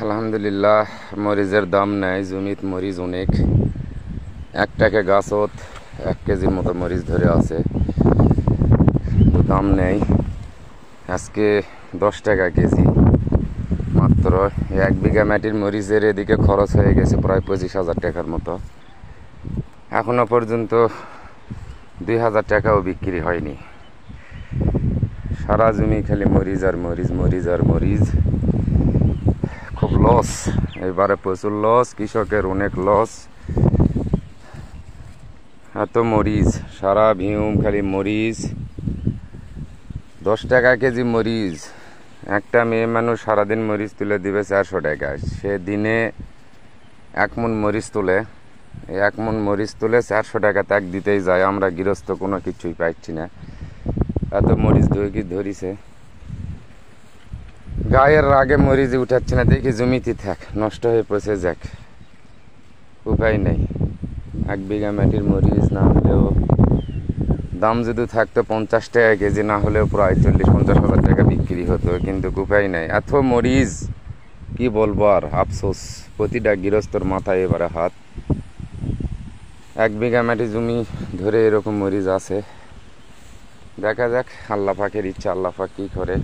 আলহামদুলিল্লাহ মরিচের দাম নাই। জমিত মরিচ অনেক। 1 টাকা গাছত 1 কেজির মতো মরিচ ধরে আছে, দাম নেই। আজকে 10 টাকা কেজি মাত্র। 1 বিঘা মাটির মরিচের এদিকে খরচ হয়ে গেছে প্রায় 25,000 টাকার মতো। এখনো পর্যন্ত 2,000 টাকাও বিক্রি হয়নি। সারা জমি খালি মরিচ আর মরিচ, মরিচ আর মরিচ। খুব লস, এবারে প্রচুর লস, কৃষকের অনেক লস। এত মরিচ, সারা ভিউম খালি মরিচ। 10 টাকা কেজি মরিচ। একটা মেয়ে মানুষ সারাদিন মরিচ তুলে দিবে 400 টাকা। সে দিনে 1 মণ মরিচ তোলে। 1 মণ মরিচ তুলে 400 টাকা তাক দিতেই যায়। আমরা গৃহস্থ কোনো কিছুই পাচ্ছি না। এত মরিচ ধরিছে, গায়ের রাগে মরিচ উঠাচ্ছে না। দেখি জমিতে থাক, নষ্ট হয়ে পচে যাক, উপায় নেই। 1 বিঘা মাটির মরিচ না হলেও দাম যদি থাকতো 50 টাকা কেজি, না হলেও প্রায় 40-50 হাজার টাকা বিক্রি হতো, কিন্তু উপায় নেই। এত মরিচ কি বলবো আর, আফসোস। প্রতিটা গৃহস্থর মাথায় এবারে হাত। 1 বিঘা মাটি জমি ধরে এরকম মরিচ আছে। দেখা যাক, আল্লাহ পাকের ইচ্ছা, আল্লাহ পাক কী করে।